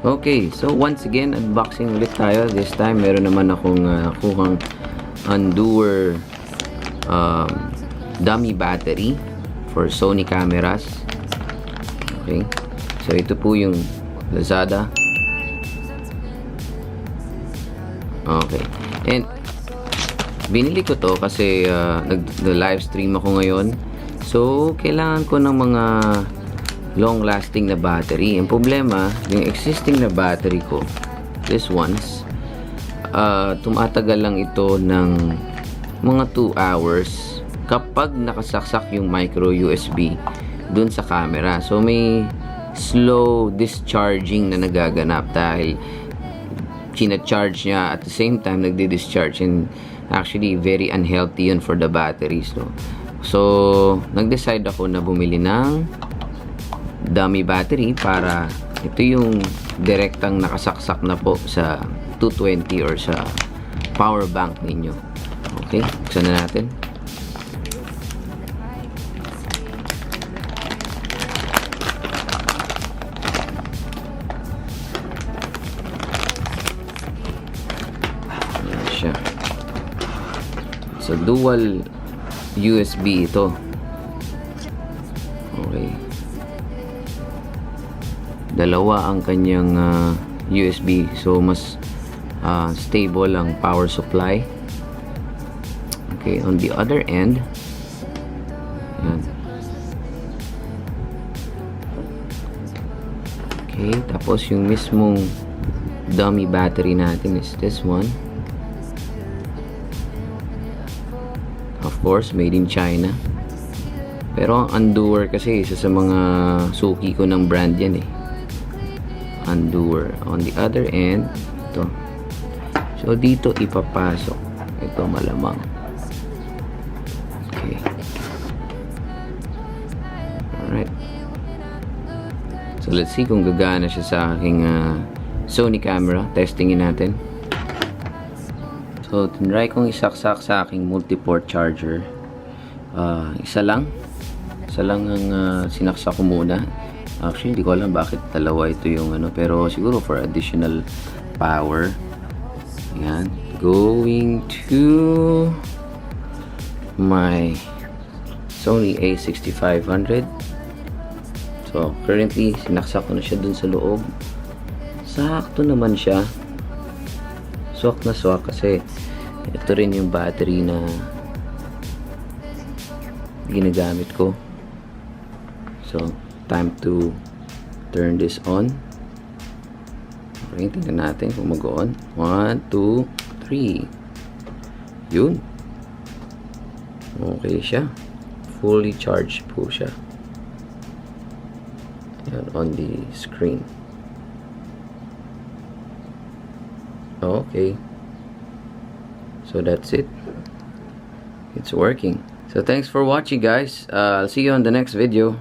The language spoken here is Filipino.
Okay, so once again, unboxing ulit tayo. This time, meron naman akong kuhang Andoer dummy battery for Sony cameras. Okay, so ito po yung Lazada. Okay, and binili ko to kasi nag-live stream ako ngayon. So, kailangan ko ng mga long-lasting na battery. Ang problema, yung existing na battery ko, this ones, tumatagal lang ito ng mga 2 hours kapag nakasaksak yung micro USB dun sa camera. So, may slow discharging na nagaganap dahil kina-charge niya at the same time nagdi-discharge, and actually very unhealthy yun for the batteries. So nag-decide ako na bumili ng dummy battery para ito yung direktang nakasaksak na po sa 220 or sa power bank ninyo. Okay, buksan na natin. Ayan siya. So dual USB ito. Okay. Dalawa ang kanyang USB, so mas stable ang power supply. Okay, on the other end, yan. Okay, tapos yung mismong dummy battery natin is this one. Of course, made in China. Pero ang Andoer kasi isa sa mga suki ko ng brand yan eh. Andoer. On the other end, ito. So, dito ipapasok. Ito malamang. Okay. Alright. So, let's see kung gagana siya sa aking Sony camera. Testingin natin. So, tinry kong isaksak sa aking multi-port charger. Isa lang ang sinaksak ko muna. Actually, hindi ko alam bakit dalawa ito yung ano, pero siguro for additional power. Ayan. Going to my Sony A6500. So, currently, sinaksak ko na siya dun sa loob. Sakto naman siya. Swak na swak kasi ito rin yung battery na ginagamit ko. So, time to turn this on. Okay, tingnan natin kung mag-on. 1, 2, 3. Yun. Okay siya. Fully charged po siya. Yan, on the screen. Okay. So that's it. It's working. So thanks for watching, guys. I'll see you on the next video.